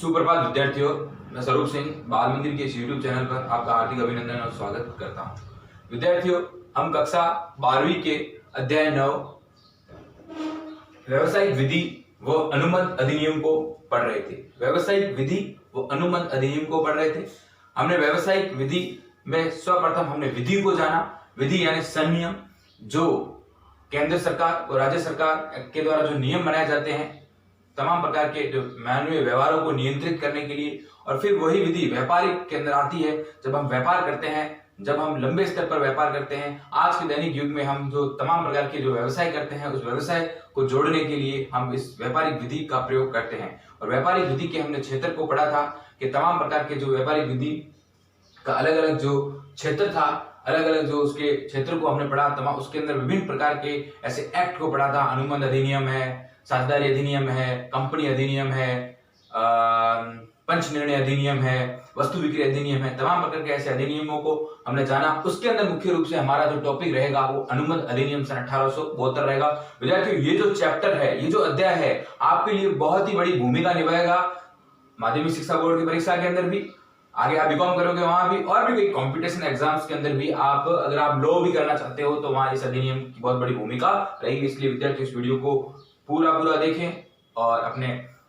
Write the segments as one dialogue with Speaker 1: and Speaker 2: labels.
Speaker 1: सुप्रभात विद्यार्थियों, मैं स्वरूप सिंह बाल मंदिर के इस YouTube चैनल पर आपका हार्दिक अभिनंदन और स्वागत करता हूं। विद्यार्थियों, हम कक्षा 12वीं के अध्याय 9 व्यवसायिक विधि व अनुबंध अधिनियम को पढ़ रहे थे। व्यवसायिक विधि व अनुबंध अधिनियम को पढ़ रहे थे। हमने व्यवसायिक विधि में सर्वप्रथम हमने विधि को जाना। विधि यानी संनियम, जो केंद्र सरकार और राज्य सरकार के द्वारा जो नियम बनाए जाते हैं तमाम प्रकार के जो मानवीय व्यवहारों को नियंत्रित करने के लिए। और फिर वही विधि व्यापारिक के अंदर आती है। जब हम व्यापार करते हैं, जब हम लंबे स्तर पर व्यापार करते हैं, आज के दैनिक युग में हम जो तमाम प्रकार के जो व्यवसाय करते हैं, उस व्यवसाय को जोड़ने के लिए हम इस व्यापारिक विधि का प्रयोग करते हैं। और व्यापारिक विधि के हमने क्षेत्र को पढ़ा था कि तमाम प्रकार के जो व्यापारिक विधि का अलग अलग जो क्षेत्र था, अलग अलग जो उसके क्षेत्र को हमने पढ़ा। तमाम उसके अंदर विभिन्न प्रकार के ऐसे एक्ट को पढ़ा था। अनुबंध अधिनियम है, साझेदारी अधिनियम है, कंपनी अधिनियम है, पंच निर्णय अधिनियम है, वस्तु बिक्री अधिनियम है। तमाम प्रकार के ऐसे अधिनियमों को हमने जाना। उसके अंदर मुख्य रूप से हमारा जो टॉपिक रहेगा वो अनुबंध अधिनियम सन 1872 रहेगा। विद्यार्थियों, ये जो चैप्टर है, ये जो अध्याय है, आपके लिए बहुत ही बड़ी भूमिका निभाएगा माध्यमिक शिक्षा बोर्ड की परीक्षा के अंदर भी, आगे आप बीकॉम करोगे वहां भी, और भी कई कॉम्पिटिशन एग्जाम्स के अंदर भी। आप अगर आप लॉ भी करना चाहते हो तो वहां इस अधिनियम की बहुत बड़ी भूमिका रहेगी। इसलिए विद्यार्थी इस वीडियो को पूरा देखें और अपने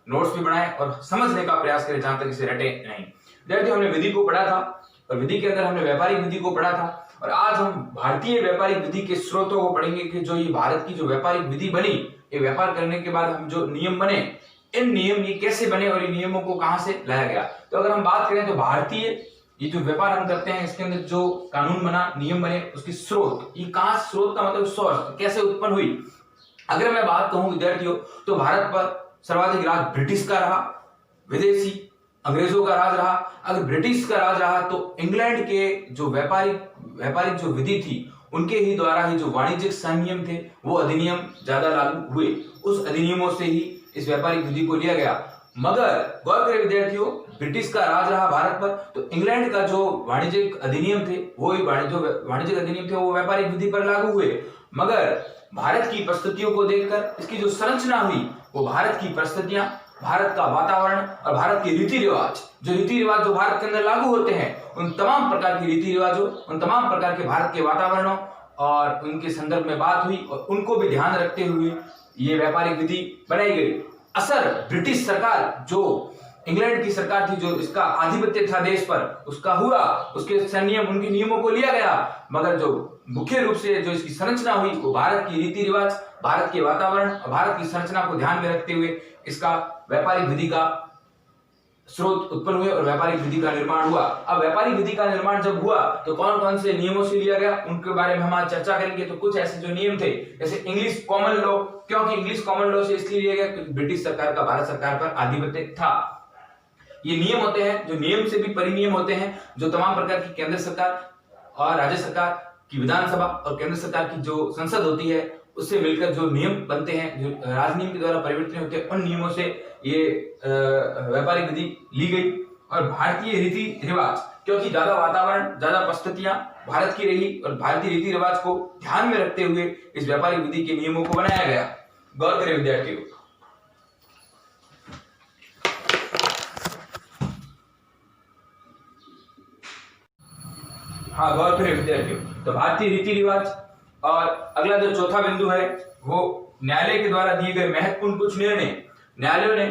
Speaker 1: नोट्स भी बनाएं और समझने का प्रयास करें जहां तक इसे रटे नहीं। विद्यार्थियों, हमने विधि को पढ़ा था और विधि के अंदर हमने व्यापारिक विधि को पढ़ा था। और आज हम भारतीय व्यापारिक विधि के स्रोतों को पढ़ेंगे कि जो ये भारत की जो व्यापारिक विधि बनी, ये व्यापार करने के बाद हम जो नियम बने, इन नियम ये कैसे बने और इन नियमों को कहां से लाया गया। तो अगर हम बात करें तो भारतीय ये जो व्यापार हम करते हैं, इसके अंदर जो कानून बना, नियम बने, उसकी स्रोत, ये कहां स्रोत का मतलब सोर्स कैसे उत्पन्न हुई। अगर मैं बात कहूं विद्यार्थियों, तो भारत पर सर्वाधिक राज ब्रिटिश का रहा, विदेशी अंग्रेजों का राज रहा। अगर ब्रिटिश का राज रहा तो इंग्लैंड के जो व्यापारिक जो विधि थी, उनके ही द्वारा ही जो वाणिज्यिक संनियम थे वो अधिनियम ज्यादा लागू हुए। उस अधिनियमों से ही इस व्यापारिक विधि को लिया गया। मगर गौर करें विद्यार्थियों, ब्रिटिश का राज रहा भारत पर, तो इंग्लैंड का जो वाणिज्यिक अधिनियम थे वो वाणिज्यिक अधिनियम थे वो व्यापारिक विधि पर लागू हुए। मगर भारत की परिस्थितियों को देखकर इसकी जो संरचना हुई, वो भारत की परिस्थितियां, भारत का वातावरण और भारत के रीति रिवाज जो भारत के अंदर लागू होते हैं, उन तमाम प्रकार के रीति रिवाजों, उन तमाम प्रकार के भारत के वातावरणों और उनके संदर्भ में बात हुई और उनको भी ध्यान रखते हुए ये व्यापारिक विधि बनाई गई। असर ब्रिटिश सरकार, जो इंग्लैंड की सरकार थी, जो इसका आधिपत्य था देश पर, उसका हुआ, उसके संनियम, उनके नियमों को लिया गया। मगर जो मुख्य रूप से जो इसकी संरचना हुई वो भारत की रीति रिवाज, भारत के वातावरण और भारत की संरचना को ध्यान में रखते हुए इसका व्यापारिक विधि का स्रोत उत्पन्न हुए और व्यापारिक विधि का निर्माण हुआ। अब व्यापारिक विधि का निर्माण जब हुआ तो कौन कौन से नियमों से लिया गया, उनके बारे में हम आज चर्चा करेंगे। तो कुछ ऐसे जो नियम थे, जैसे इंग्लिश कॉमन लॉ। क्योंकि इंग्लिश कॉमन लॉ से इसलिए लिया गया क्योंकि ब्रिटिश सरकार का भारत सरकार पर आधिपत्य था। ये नियम होते हैं जो नियम से भी परिनियम होते हैं, जो तमाम प्रकार की केंद्र सरकार और राज्य सरकार की विधानसभा और केंद्र सरकार की जो संसद होती है, उससे मिलकर जो नियम बनते हैं, जो राजनीति के द्वारा परिवर्तन होते हैं, उन नियमों से ये व्यापारिक विधि ली गई। और भारतीय रीति रिवाज, क्योंकि ज्यादा वातावरण, ज्यादा परिस्थितियां भारत की रही और भारतीय रीति रिवाज को ध्यान में रखते हुए इस व्यापारिक विधि के नियमों को बनाया गया। गौर करें विद्यार्थियों, हाँ गौर करें विद्यार्थियों, तो भारतीय रीति रिवाज। और अगला जो चौथा बिंदु है वो न्यायालय के द्वारा दिए गए महत्वपूर्ण कुछ निर्णय। न्यायालयों ने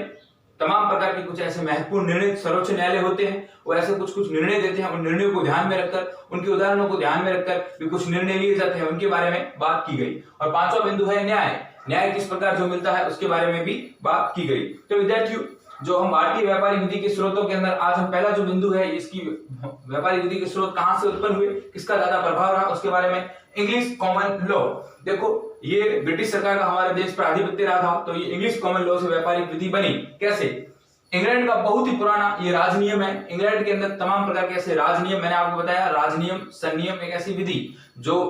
Speaker 1: तमाम प्रकार के कुछ ऐसे महत्वपूर्ण निर्णय, सर्वोच्च न्यायालय होते हैं, वो ऐसे कुछ निर्णय देते हैं। उन निर्णयों को ध्यान में रखकर, उनके उदाहरणों को ध्यान में रखकर भी कुछ निर्णय लिए जाते हैं, उनके बारे में बात की गई। और पांचवा बिंदु है न्याय किस प्रकार जो मिलता है उसके बारे में भी बात की गई। तो विद्यार्थियों, जो हम भारतीय व्यापारिक विधि के स्रोतों के अंदर आज हम पहला जो बिंदु है, इसकी व्यापारिक विधि के स्रोत कहां से उत्पन्न हुए, किसका ज्यादा प्रभाव रहा, उसके बारे में। इंग्लिश कॉमन लॉ, देखो ये ब्रिटिश सरकार का हमारे देश पर आधिपत्य रहा था, तो ये इंग्लिश कॉमन लॉ से व्यापारिक विधि बनी। कैसे? इंग्लैंड का बहुत ही पुराना ये राजनियम है। इंग्लैंड के अंदर तमाम प्रकार के ऐसे राजनियम, मैंने आपको बताया, राजनियम, संनियम एक ऐसी विधि जो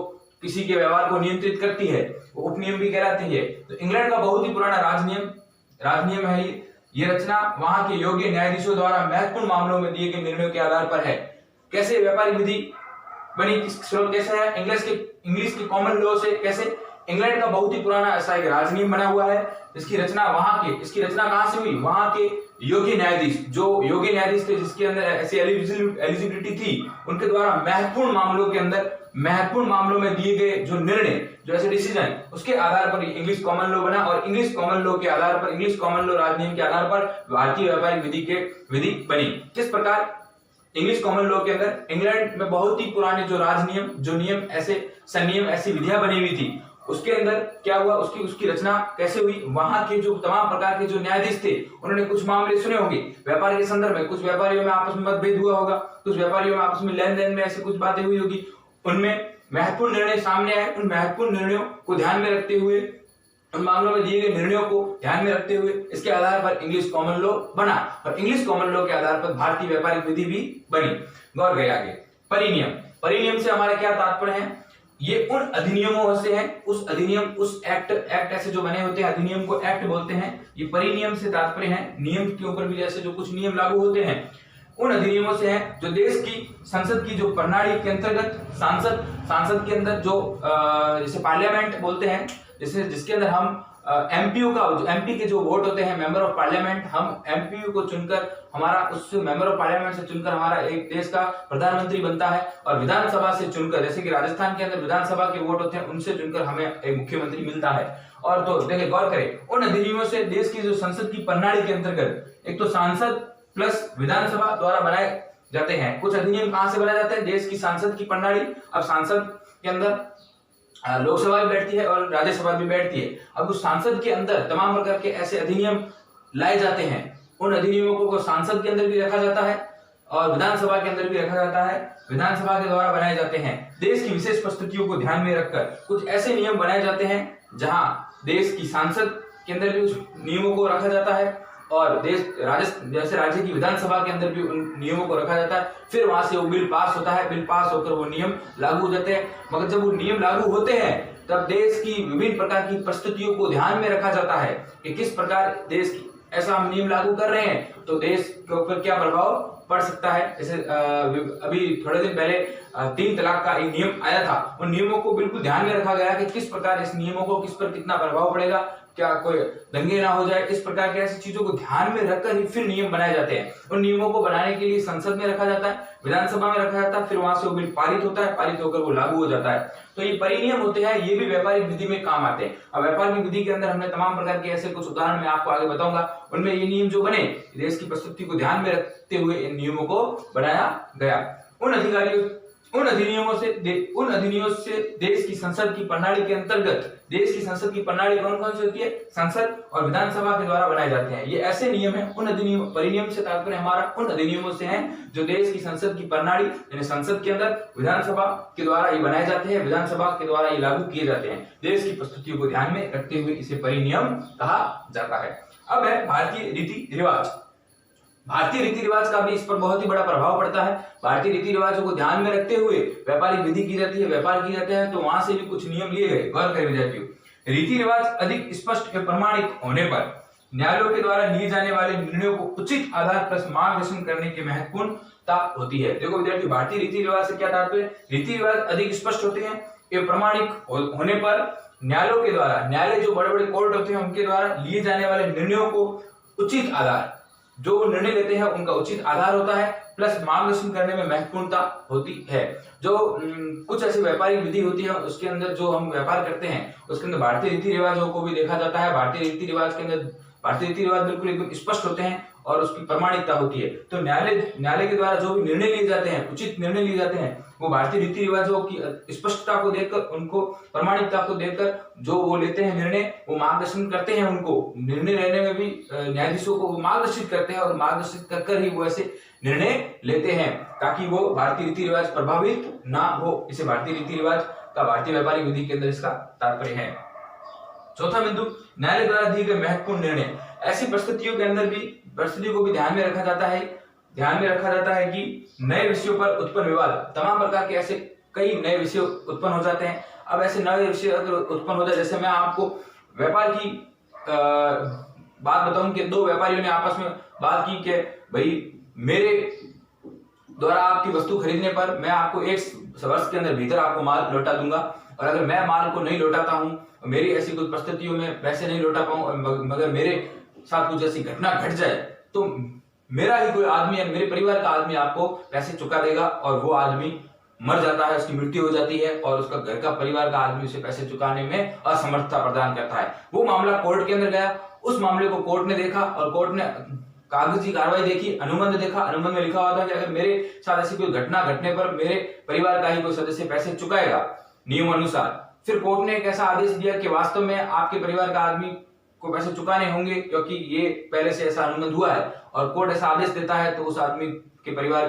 Speaker 1: किसी के व्यवहार को नियंत्रित करती है, वो उपनियम भी कहलाती है। तो इंग्लैंड का बहुत ही पुराना राजनियम है। ये रचना वहां के योग्य न्यायाधीशों द्वारा महत्वपूर्ण मामलों में दिए गए निर्णयों के आधार पर है। कैसे व्यापारिक विधि बनी, स्रोत कैसे है? इंग्लिश के कॉमन लॉ से। कैसे? इंग्लैंड का बहुत ही पुराना ऐसा एक राजनियम बना हुआ है। इसकी रचना इसकी रचना कहां से हुई? वहां के योग्य न्यायाधीश, जो योग्य न्यायाधीश थे जिसके अंदर ऐसी एलिजिबिलिटी थी, उनके द्वारा महत्वपूर्ण मामलों में दिए गए जो निर्णय, जो ऐसे डिसीजन, उसके आधार पर इंग्लिश कॉमन लॉ बना। और इंग्लिश कॉमन लॉ के आधार पर, इंग्लिश कॉमन लॉ राजनियम के आधार पर भारतीय व्यापारिक विधि बनी। किस प्रकार? इंग्लिश कॉमन लॉ के अंदर इंग्लैंड में बहुत ही पुराने जो राजनियम, जो नियम, ऐसे संनियम, ऐसी विधियां बनी हुई थी, उसके अंदर क्या हुआ, उसकी रचना कैसे हुई? वहां के जो तमाम प्रकार के जो न्यायाधीश थे, उन्होंने कुछ मामले सुने होंगे व्यापार के संदर्भ में, कुछ व्यापारियों में आपस में मतभेद हुआ होगा, कुछ व्यापारियों में आपस में लेन देन में ऐसी कुछ बातें हुई होगी, उनमें महत्वपूर्ण निर्णय सामने आए। उन महत्वपूर्ण निर्णयों को ध्यान में रखते हुए, उन मामलों में दिए गए निर्णयों को ध्यान में रखते हुए, इसके आधार पर इंग्लिश कॉमन लॉ बना और इंग्लिश कॉमन लॉ के आधार पर भारतीय व्यापारिक विधि भी बनी। गौर करें आगे। परिनियम, परिनियम से हमारा क्या तात्पर्य है? ये उन अधिनियमों से है, उस अधिनियम, उस एक्ट ऐसे जो बने होते हैं, अधिनियम को एक्ट बोलते हैं। ये परिनियम से तात्पर्य है नियम के ऊपर भी जैसे जो कुछ नियम लागू होते हैं, उन अधिनियमों से है जो देश की संसद की जो प्रणाली के अंतर्गत सांसद के अंदर जो जैसे पार्लियामेंट बोलते हैं, जैसे जिसके अंदर हम एमपीओ का, एमपी के जो वोट होते हैं, मेंबर ऑफ पार्लियामेंट, हम एमपीओ को चुनकर, हमारा उस मेंबर ऑफ पार्लियामेंट से चुनकर हमारा एक देश का प्रधानमंत्री बनता है। और विधानसभा से चुनकर, जैसे कि राजस्थान के अंदर विधानसभा के वोट होते हैं, उनसे चुनकर हमें एक मुख्यमंत्री मिलता है। और तो देखिए, गौर करें, उन अधिनियमों से देश की जो संसद की प्रणाली के अंतर्गत एक तो सांसद प्लस विधानसभा द्वारा बनाए जाते हैं। कुछ अधिनियम कहां से बनाए जाते हैं? देश की सांसद की प्रणाली। अब सांसद के अंदर लोकसभा भी बैठती है और राज्यसभा भी बैठती है। अब उस सांसद के अंदर तमाम प्रकार के ऐसे अधिनियम लाए जाते हैं। उन अधिनियमों को सांसद के अंदर भी रखा जाता है और विधानसभा के अंदर भी रखा जाता है। विधानसभा के द्वारा बनाए जाते हैं। देश की विशेष परिस्थितियों को ध्यान में रखकर कुछ ऐसे नियम बनाए जाते हैं जहां देश की सांसद के अंदर भी उस नियमों को रखा जाता है और जैसे राज्य की विधानसभा के अंदर भी उन नियमों को रखा जाता है। फिर वहां से वो बिल पास होता है, बिल पास होकर वो नियम लागू हो जाते हैं। मगर जब वो नियम लागू होते हैं तब देश की विभिन्न प्रकार की परिस्थितियों को ध्यान में रखा जाता है कि किस प्रकार देश की ऐसा हम नियम लागू कर रहे हैं तो देश के ऊपर क्या प्रभाव पड़ सकता है। जैसे अभी थोड़े दिन पहले 3 तलाक का एक नियम आया था। उन नियमों को बिल्कुल ध्यान में रखा गया कि किस प्रकार इस नियमों को किस पर कितना प्रभाव पड़ेगा, क्या कोई दंगे ना हो जाए, इस प्रकार की ऐसी चीजों को ध्यान में रखकर ही फिर नियम बनाए जाते हैं। उन नियमों को बनाने के लिए संसद में रखा जाता है, विधानसभा में रखा जाता है, फिर वहां से वो बिल पारित होता है, पारित होकर वो लागू हो जाता है। तो ये परिनियम होते हैं, ये भी व्यापारिक विधि में काम आते हैं। अब व्यापारिक विधि के अंदर हमने तमाम प्रकार के ऐसे कुछ उदाहरण मैं आपको आगे बताऊंगा। उनमें ये नियम जो बने देश की परिस्थिति को ध्यान में रखते हुए इन नियमों को बनाया गया। उन अधिनियमों से देश की संसद की प्रणाली के अंतर्गत, देश की संसद की प्रणाली कौन कौन सी होती है? संसद और विधानसभा के द्वारा बनाए जाते हैं। ये ऐसे नियम है, उन अधिनियम, परिनियम से तात्पर्य हमारा उन अधिनियमों से है जो देश की संसद की प्रणाली यानी संसद के अंदर विधानसभा के द्वारा ये बनाए जाते हैं, विधानसभा के द्वारा ये लागू किए जाते हैं। देश की परिस्थितियों को ध्यान में रखते हुए इसे परिनियम कहा जाता है। अब है भारतीय रीति रिवाज। भारतीय रीति रिवाज का भी इस पर बहुत ही बड़ा प्रभाव पड़ता है। भारतीय रीति रिवाजों को ध्यान में रखते हुए व्यापारिक विधि की जाती है, व्यापार किए जाते हैं, तो वहां से भी कुछ नियम लिए गए। गौर करें विद्यार्थियों, रीति रिवाज अधिक स्पष्ट एवं प्रमाणिक होने पर न्यायालयों के द्वारा लिए जाने वाले निर्णयों को उचित आधार पर मार्गदर्शन करने की महत्वपूर्णता होती है। देखो विद्यार्थियों, भारतीय रीति रिवाज से क्या तात्पर्य? रीति रिवाज अधिक स्पष्ट होते हैं एवं प्रमाणिक होने पर न्यायालयों के द्वारा, न्यायालय जो बड़े बड़े कोर्ट होते हैं उनके द्वारा लिए जाने वाले निर्णयों को उचित आधार, जो निर्णय लेते हैं उनका उचित आधार होता है, प्लस मार्गदर्शन करने में महत्वपूर्णता होती है। जो कुछ ऐसी व्यापारिक विधि होती है उसके अंदर जो हम व्यापार करते हैं उसके अंदर भारतीय रीति रिवाजों को भी देखा जाता है। भारतीय रीति रिवाज के अंदर भारतीय रीति रिवाज बिल्कुल एकदम स्पष्ट होते हैं और उसकी प्रमाणिकता होती है। तो न्यायालय के द्वारा जो भी निर्णय लिए जाते हैं, उचित निर्णय लिए जाते हैं, वो भारतीय रीति रिवाजों की स्पष्टता को देखकर, उनको प्रमाणिकता को देखकर जो वो लेते हैं निर्णय, वो मार्गदर्शन करते हैं। उनको निर्णय लेने में भी न्यायाधीशों को वो मार्गदर्शित करते हैं और मार्गदर्शित कर ही वो ऐसे निर्णय लेते हैं ताकि वो भारतीय रीति रिवाज प्रभावित ना हो। इसे भारतीय रीति रिवाज का भारतीय व्यापारिक विधि के अंदर इसका तात्पर्य है। चौथा बिंदु, न्यायालय द्वारा दिए गए महत्वपूर्ण निर्णय। ऐसी परिस्थितियों के अंदर भी, परिस्थितियों को भी ध्यान में रखा जाता है कि नए विषयों पर उत्पन्न विवाद, तमाम प्रकार के ऐसे कई नए विषय उत्पन्न हो जाते हैं। अब ऐसे नए विषय अगर उत्पन्न हो जाए, जैसे मैं आपको व्यापार की बात बताऊं कि 2 व्यापारियों ने आपस में बात की कि भाई मेरे द्वारा आपकी वस्तु खरीदने पर मैं आपको 1 वर्ष के अंदर भीतर आपको माल लौटा दूंगा, और अगर मैं माल को नहीं लौटाता हूं, मेरी ऐसी कुछ परिस्थितियों में पैसे नहीं लौटा पाऊं, मगर मेरे साथ कुछ ऐसी घटना घट जाए, तो मेरा ही कोई आदमी या मेरे परिवार का आदमी आपको पैसे चुका देगा, और वो आदमी मर जाता है, उसकी मृत्यु हो जाती है, और उसका घर का परिवार का आदमी उसे पैसे चुकाने में असमर्थता प्रदान करता है। वो मामला कोर्ट के अंदर गया, उस मामले को कोर्ट ने देखा, और कोर्ट ने कागजी कार्रवाई देखी, अनुबंध देखा। अनुबंध में लिखा हुआ था कि अगर मेरे साथ ऐसी कोई घटना घटने पर मेरे परिवार का ही कोई सदस्य पैसे चुकाएगा नियम अनुसार। फिर कोर्ट ने एक ऐसा आदेश दिया कि वास्तव में आपके परिवार का आदमी को पैसे चुकाने होंगे, क्योंकि ये पहले से ऐसा अनुबंध हुआ है, और कोर्ट ऐसा आदेश देता है तो उस आदमी के परिवार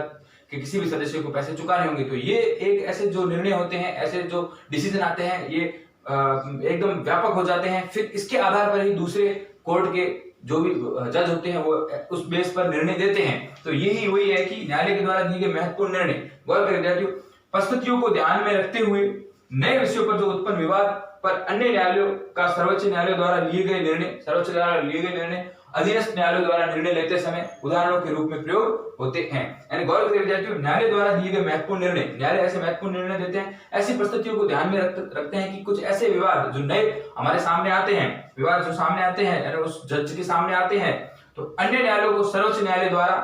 Speaker 1: के किसी भी सदस्य को पैसे चुकाने होंगे। तो ये एक ऐसे जो निर्णय होते हैं, ऐसे जो डिसीजन आते हैं, ये एकदम व्यापक हो जाते हैं। फिर इसके आधार पर ही दूसरे कोर्ट के जो भी जज होते हैं वो उस बेस पर निर्णय देते हैं। तो यही वही है कि न्यायालय के द्वारा दिए गए महत्वपूर्ण निर्णय। गौर करें विद्यार्थियों, परिस्थितियों को ध्यान में रखते हुए नए विषयों पर जो उत्पन्न विवाद पर अन्य न्यायालयों का सर्वोच्च न्यायालय द्वारा लिए गए निर्णय अधीनस्थ न्यायालयों द्वारा निर्णय लेते समय उदाहरणों के रूप में प्रयोग होते हैं। यानी गौर करें विद्यार्थियों, न्यायालय द्वारा दिए गए महत्वपूर्ण निर्णय, न्यायालय ऐसे महत्वपूर्ण निर्णय देते हैं, ऐसी परिस्थितियों को ध्यान में रखते हैं कि कुछ ऐसे विवाद जो नए हमारे सामने आते हैं, विवाद जो सामने आते हैं, यानी उस जज के सामने आते हैं, तो अन्य न्यायालयों को सर्वोच्च न्यायालय द्वारा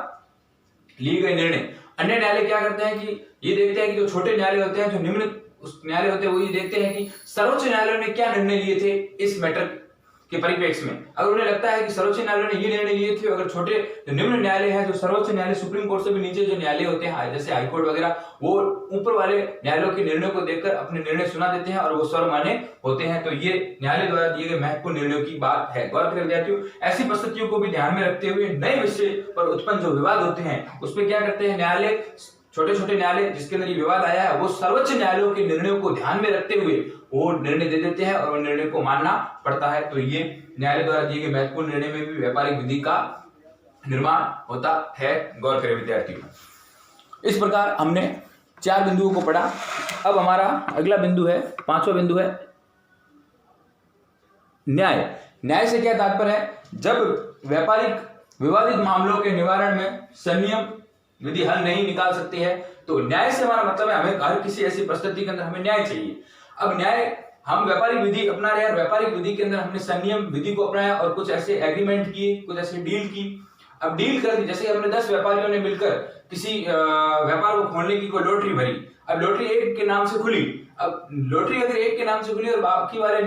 Speaker 1: लिए गए निर्णय, अन्य न्यायालय क्या करते हैं कि ये देखते हैं कि जो छोटे न्यायालय होते हैं, जो निम्न उस न्यायालय होते हैं, वो ये देखते हैं कि सर्वोच्च न्यायालय ने क्या निर्णय लिए थे इस मैटर के परिप्रेक्ष्य में। अगर उन्हें लगता है कि सर्वोच्च न्यायालय ने ये निर्णय लिए थे, अगर छोटे जो निम्न न्यायालय है, जो सर्वोच्च न्यायालय सुप्रीम कोर्ट से भी नीचे जो न्यायालय होते हैं जैसे हाई कोर्ट वगैरह, वो ऊपर वाले न्यायालयों के निर्णय को देखकर अपने निर्णय सुना देते हैं और वो सर्वमान्य होते हैं। तो ये न्यायालय द्वारा दिए गए महत्वपूर्ण निर्णयों की बात है। गौर करें विद्यार्थियों, ऐसी परिस्थितियों को भी ध्यान में रखते हुए नए विषय पर उत्पन्न जो विवाद होते हैं उसमें क्या करते हैं न्यायालय, छोटे छोटे न्यायालय जिसके अंदर ये विवाद आया है, वो सर्वोच्च न्यायालयों के निर्णयों को ध्यान में रखते हुए वो निर्णय दे देते हैं और निर्णय को मानना पड़ता है। तो ये न्यायालय द्वारा दिए गए महत्वपूर्ण निर्णय में भी व्यापारिक विधि का निर्माण होता है। गौर करें विद्यार्थियों, इस प्रकार हमने 4 बिंदुओं को पढ़ा। अब हमारा अगला बिंदु है, 5वां बिंदु है न्याय। न्याय से क्या तात्पर्य है? जब व्यापारिक विवादित मामलों के निवारण में संयम विधि हल नहीं निकाल सकती है, तो न्याय से हमारा मतलब है हमें हर किसी ऐसी परिस्थिति के अंदर हमें न्याय चाहिए। अब न्याय हम व्यापारिक विधि अपना रहे हैं, व्यापारिक विधि के अंदर हमने संयम विधि को अपनाया और कुछ ऐसे एग्रीमेंट किए, कुछ ऐसे डील की। अब डील कर दी, जैसे हमने 10 व्यापारियों ने मिलकर किसी व्यापार को खोलने की कोई लॉटरी भरी। अब लॉटरी एक के नाम से खुली, अब लॉटरी अगर एक के नाम से खुली और बाकी वाले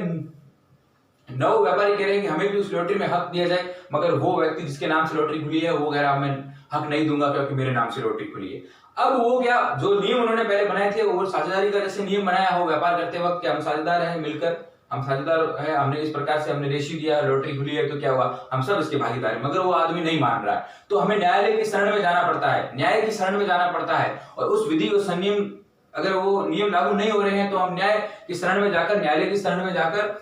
Speaker 1: 9 व्यापारी कह रहे हैं कि हमें भी उस लॉटरी में हक दिया जाए, मगर वो व्यक्ति जिसके नाम से लॉटरी खुली है वो कह रहा मैं हक नहीं दूंगा क्योंकि मेरे नाम से लॉटरी खुली है। अब वो क्या, जो नियम उन्होंने पहले बनाए थे वो साझेदारी का जैसे नियम बनाया हो व्यापार करते वक्त, क्या हम साझेदार हैं, मिलकर हम साझेदार हैं, हमने इस प्रकार से हमने रेशियो दिया, लॉटरी खुली है तो क्या हुआ, हम सब इसके भागीदार हैं, मगर वो आदमी नहीं मान रहा है। तो हमें न्यायालय की शरण में जाना पड़ता है, न्याय की शरण में जाना पड़ता है, और उस विधि और संयम अगर वो नियम लागू नहीं हो रहे हैं तो हम न्याय की शरण में जाकर, न्यायालय की शरण में जाकर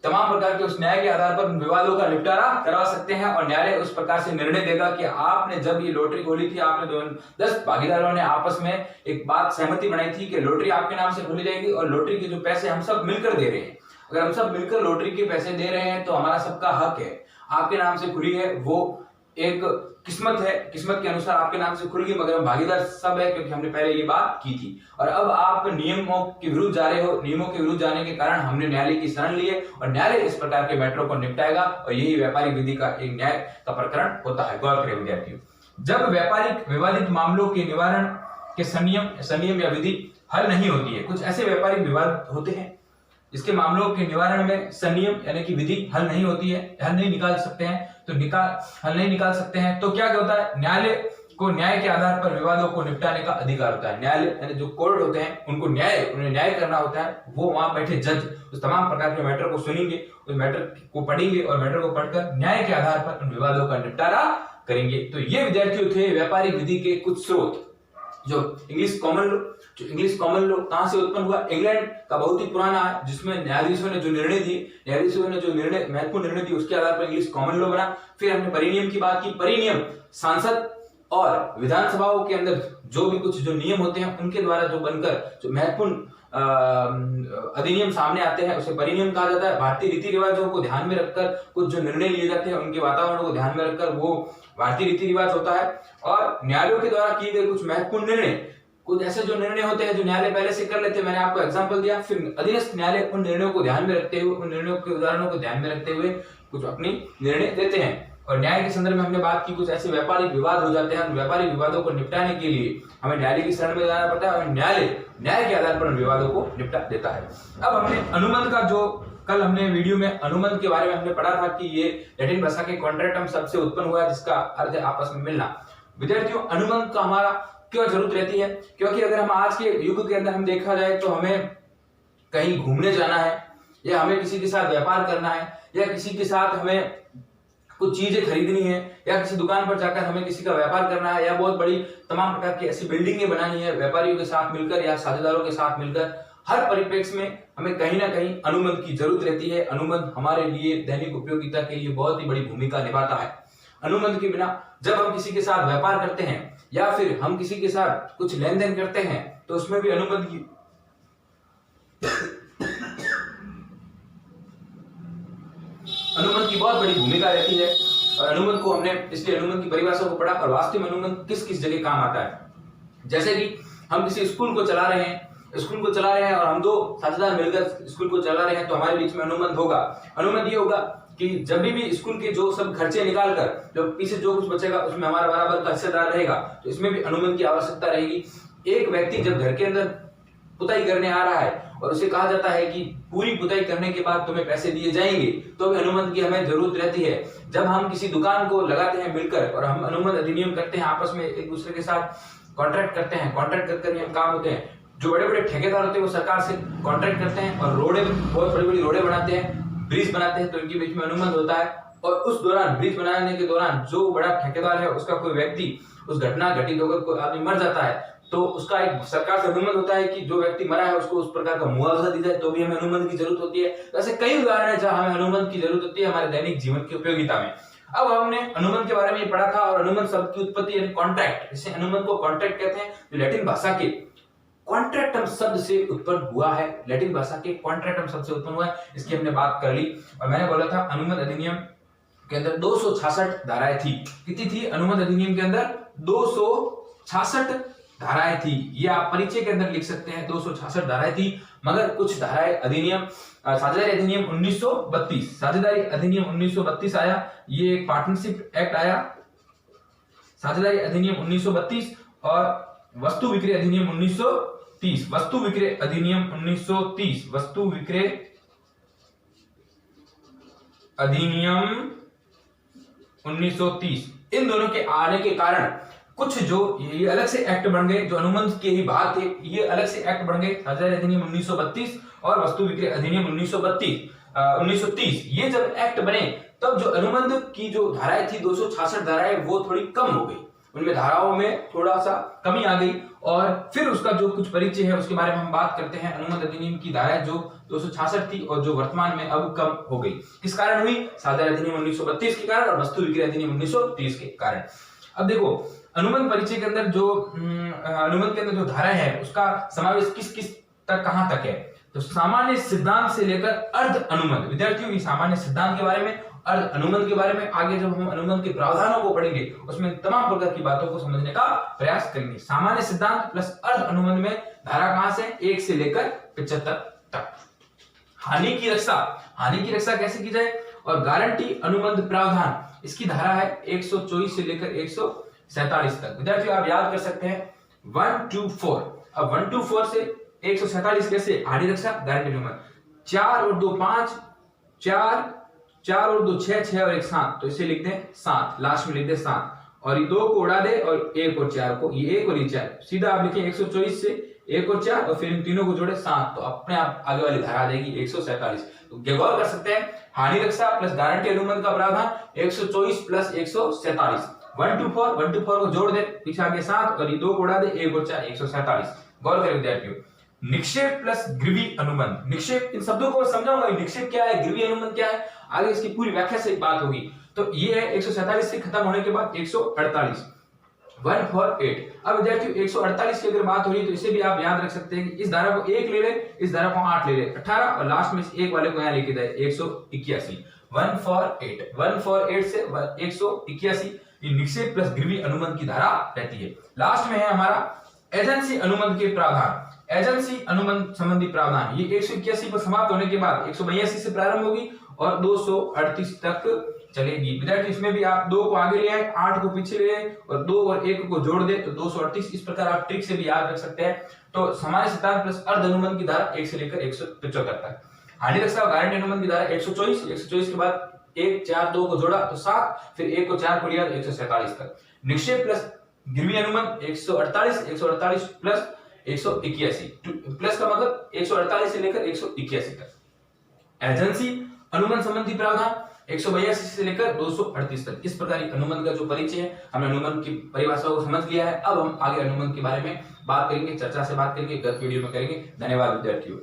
Speaker 1: तमाम प्रकार के उस न्याय के आधार पर विवादों का निपटारा करवा सकते हैं। और न्यायालय उस प्रकार से निर्णय देगा कि आपने जब ये लॉटरी खोली थी, आपने 10 भागीदारों ने आपस में एक बात सहमति बनाई थी कि लॉटरी आपके नाम से खोली जाएगी और लॉटरी के जो पैसे हम सब मिलकर दे रहे हैं, अगर हम सब मिलकर लॉटरी के पैसे दे रहे हैं तो हमारा सबका हक है, आपके नाम से खुली है, वो एक किस्मत है, किस्मत के अनुसार आपके नाम से खुल गई, मगर हम भागीदार सब है क्योंकि हमने पहले ये बात की थी। और अब आप नियमों के विरुद्ध जा रहे हो, नियमों के विरुद्ध जाने के कारण हमने न्यायालय की शरण ली है और न्यायालय इस प्रकार के मैटरों को निपटाएगा, और यही व्यापारिक विधि का एक न्याय का प्रकरण होता है। गौर करें विद्यार्थियों, जब व्यापारिक विवादित मामलों के निवारण के संयम या विधि हल नहीं होती है, कुछ ऐसे व्यापारिक विवाद होते हैं इसके मामलों के निवारण में संयम यानी कि विधि हल नहीं होती है, हल नहीं निकाल सकते हैं, तो क्या होता है, न्यायालय को न्याय के आधार पर विवादों को निपटाने का अधिकार होता है। न्यायालय यानी जो कोर्ट होते हैं उनको उन्हें न्याय करना होता है, वो वहां बैठे जज उस तमाम प्रकार के मैटर को सुनेंगे, उस मैटर को पढ़ेंगे और मैटर को पढ़कर न्याय के आधार पर उन विवादों का निपटारा करेंगे। तो ये विद्यार्थियों थे व्यापारिक विधि के कुछ स्रोत। जो इंग्लिश कॉमन लॉ कहां से उत्पन्न हुआ? इंग्लैंड का बहुत ही पुराना है, जिसमें न्यायाधीशों ने जो निर्णय महत्वपूर्ण निर्णय दिए उसके आधार पर इंग्लिश कॉमन लॉ बना। फिर हमने परिनियम की बात की। परिनियम सांसद और विधानसभाओं के अंदर जो भी कुछ जो नियम होते हैं उनके द्वारा जो बनकर जो महत्वपूर्ण अधिनियम सामने आते हैं उसे परिनियम कहा जाता है। भारतीय रीति रिवाजों को ध्यान में रखकर कुछ जो निर्णय लिए जाते हैं उनके वातावरण को ध्यान में रखकर वो भारतीय रीति रिवाज होता है। और न्यायालयों के द्वारा किए गए कुछ महत्वपूर्ण निर्णय, कुछ ऐसे जो निर्णय होते हैं जो न्यायालय पहले से कर लेते हैं, मैंने आपको एग्जांपल दिया। फिर अधीनस्थ न्यायालय उन निर्णयों को ध्यान में रखते हुए, उन निर्णयों के उदाहरणों को ध्यान में रखते हुए कुछ अपनी निर्णय देते हैं। और न्याय के संदर्भ में हमने बात की, कुछ ऐसे व्यापारिक विवाद हो जाते हैं, उन व्यापारिक विवादों को निपटाने के लिए हमें न्यायालय की शरण में जाना पड़ता है और न्याय के आधार पर उन विवादों को निपटा देता है। अब हमने अनुबंध का जो कल हमने वीडियो में अनुबंध के बारे में हमने पढ़ा था कि ये लैटिन भाषा के कॉन्ट्रैक्टम शब्द से उत्पन्न हुआ है जिसका अर्थ है आपस में मिलना। विद्यार्थियों, अनुबंध का हमारा क्यों जरूरत रहती है? क्योंकि अगर हम आज के युग के अंदर हम देखा जाए तो हमें कहीं घूमने जाना है या हमें किसी के साथ व्यापार करना है या किसी के साथ हमें कुछ चीजें खरीदनी है या किसी दुकान पर जाकर हमें किसी का व्यापार करना है या बहुत बड़ी तमाम प्रकार की ऐसी बिल्डिंगें बनानी है व्यापारियों के साथ मिलकर या साझेदारों के साथ मिलकर, हर परिप्रेक्ष्य में हमें कहीं ना कहीं अनुबंध की जरूरत रहती है। अनुबंध हमारे लिए दैनिक उपयोगिता के लिए बहुत ही बड़ी भूमिका निभाता है। अनुबंध के बिना जब हम किसी के साथ व्यापार करते हैं या फिर हम किसी के साथ कुछ लेन देन करते हैं तो उसमें भी अनुबंध की बहुत बड़ी भूमिका रहती है। और अनुबंध को हमने इसलिए अनुबंध की परिभाषा को पढ़ा और वास्तव में अनुबंध किस किस जगह काम आता है। जैसे कि हम किसी स्कूल को चला रहे हैं और हम दो साझेदार मिलकर स्कूल को चला रहे हैं तो हमारे बीच में अनुबंध होगा। अनुबंध ये होगा कि जब भी स्कूल के जो सब खर्चे निकालकर जो पीछे जो कुछ बचेगा उसमें हमारा बराबर का हिस्सेदार रहेगा, तो इसमें भी अनुबंध की आवश्यकता रहेगी। एक व्यक्ति जब घर के अंदर पुताई करने आ रहा है और उसे कहा जाता है कि पूरी पुताई करने के बाद तुम्हें पैसे दिए जाएंगे, तो भी अनुबंध की हमें जरूरत रहती है। जब हम किसी दुकान को लगाते हैं मिलकर और हम अनुबंध अधिनियम करते हैं, आपस में एक दूसरे के साथ कॉन्ट्रैक्ट करते हैं, कॉन्ट्रैक्ट करके हम काम होते हैं। जो बड़े बड़े ठेकेदार होते हैं वो सरकार से कॉन्ट्रैक्ट करते हैं और रोडे बहुत बड़ी बड़ी रोडे बनाते हैं, ब्रिज बनाते हैं, तो इनके बीच में अनुबंध होता है। और उस दौरान ब्रिज बनाने के दौरान जो बड़ा ठेकेदार है उसका कोई व्यक्ति उस घटना घटित होकर कोई आदमी मर जाता है तो उसका एक सरकार से अनुबंध होता है कि जो व्यक्ति मरा है उसको उस प्रकार का मुआवजा दी जाए, तो भी हमें अनुबंध की जरूरत होती है। ऐसे कई उदाहरण है जहां हमें अनुबंध की जरूरत होती है हमारे दैनिक जीवन की उपयोगिता में। अब हमने अनुबंध के बारे में पढ़ा था और अनुबंध शब्द की उत्पत्ति यानी कॉन्ट्रैक्ट, इसे अनुबंध को कॉन्ट्रैक्ट कहते हैं, जो लैटिन भाषा के कॉन्ट्रैक्टम शब्द से उत्पन्न हुआ है। लैटिन भाषा के कॉन्ट्रैक्टम शब्द से उत्पन्न हुआ है, इसकी हमने बात कर ली। और मैंने बोला था अनुबंध अधिनियम के अंदर 266 धाराएं थी। कितनी थी? अनुबंध अधिनियम के अंदर 266 धाराएं थी। ये आप परिचय के अंदर लिख सकते हैं, 266 धाराएं थी। मगर कुछ धाराएं अधिनियम साझेदारी अधिनियम 1932, साझेदारी अधिनियम 1932 आया, ये एक पार्टनरशिप एक्ट आया, साझेदारी अधिनियम 1932 और वस्तु विक्रय अधिनियम 1930, वस्तु विक्रय अधिनियम 1930, वस्तु विक्रय अधिनियम 1930। इन दोनों के आने के कारण कुछ जो ये अलग से एक्ट बन गए, जो अनुबंध के ही भाग थे, ये अलग से एक्ट बन गए, साझेदारी अधिनियम 1932 और वस्तु विक्रय अधिनियम 1930। ये जब एक्ट बने तब जो अनुबंध की जो धाराएं थी 266 धाराएं वो थोड़ी कम हो गई, उनमें धाराओं में थोड़ा सा कमी आ गई। और फिर उसका जो कुछ परिचय है उसके बारे में हम बात करते हैं। अनुबंध अधिनियम की धाराएं जो 266 थी और जो वर्तमान में अब कम हो गई, किस कारण हुई? साझेदारी अधिनियम 1932 के कारण और वस्तु विक्रय अधिनियम 1930 के कारण। अब देखो अनुबंध परिचय के अंदर जो अनुबंध के अंदर जो धारा है उसका समावेश किस किस तक कहां तक है? तो सामान्य सिद्धांत से लेकर अर्ध अनुबंध। विद्यार्थियों की सामान्य सिद्धांत के बारे में, अर्ध अनुबंध के बारे में आगे जब हम अनुबंध के प्रावधानों को पढ़ेंगे उसमें तमाम प्रकार की बातों को समझने का प्रयास करेंगे। सामान्य सिद्धांत प्लस अर्ध अनुबंध में धारा कहां से? 1 से लेकर 75 तक। हानि की रक्षा कैसे की जाए? और गारंटी अनुबंध प्रावधान, इसकी धारा है 124 से लेकर 147 तक। विद्यार्थियों आप याद कर सकते हैं 1 to 4। अब 1 to 4 से 147 कैसे? हानि रक्षा, गारंटी अनुबंध। 4 और 2 5, 4 और 2 6, 6 और 1 7, तो इसे लिख दें 7, लास्ट में लिख दें 7। और ये 2 को उड़ा दे और 1 और 4 को, ये 1 और ये 4, सीधा आप लिखें 124 से 1 और 4 और फिर इन तीनों को जोड़े 7, तो अपने आप आगे वाली धारा आ जाएगी 147। तो गौर कर सकते हैं हानि रक्षा प्लस गारंटी अनुबंध का प्रावधान 124 प्लस 147, 1 to 4 को जोड़ दे, पीछे आगे 7 और ये 2 को उड़ा दे, 1 और 4, 147। गौर करें विद्यार्थियों, निक्षेप प्लस ग्रीवी अनुबंध। निक्षेप, इन शब्दों को समझाऊंगा, निक्षेप क्या है, ग्रीवी अनुबंध क्या है, आगे इसकी पूरी व्याख्या से बात होगी। तो ये है 147 से खत्म होने के बाद 148। 1 for 8। अब विद्यार्थियों 148 की अगर बात हो रही है तो इसे भी आप याद रख सकते हैं कि इस धारा को 1 ले ले, इस धारा को 8 ले ले, 18 और लास्ट में इस एक वाले को यहाँ लेके जाए 181। 1 for 8, 1 for 8 से 181 ये निक्षेप प्लस गिरवी अनुबंध की धारा रहती है। लास्ट में है हमारा एजेंसी अनुबंध के प्रावधान। एजेंसी अनुबंध संबंधी प्रावधान ये 181 पर समाप्त होने के बाद 182 से प्रारंभ होगी और 238 तक चलेगी। विद्यार्थी इसमें भी आप 2 को आगे ले आए, 8 को पीछे ले आए और 2 और 1 को जोड़ दे तो 238। इस प्रकार आप ट्रिक से भी याद रख सकते हैं। तो सामान्य सिद्धांत प्लस अर्ध अनुबंध की धारा 1 से लेकर 175 तक। हानि रक्षा और गारंटी अनुबंध की धारा 124, 124 के बाद 1 4 2 को जोड़ा तो 7, फिर 1 को 4 को लिया तो 147 तक। निक्षेप प्लस गिरवी अनुबंध 148, 148 प्लस 181, प्लस का मतलब 148 से लेकर 181 तक। एजेंसी अनुबंध संबंधी प्रावधान 182 से लेकर 238 तक। इस प्रकार अनुबंध का जो परिचय है, हमने अनुबंध की परिभाषा को समझ लिया है। अब हम आगे अनुबंध के बारे में बात करेंगे, चर्चा से बात करेंगे, गत वीडियो में करेंगे। धन्यवाद विद्यार्थियों।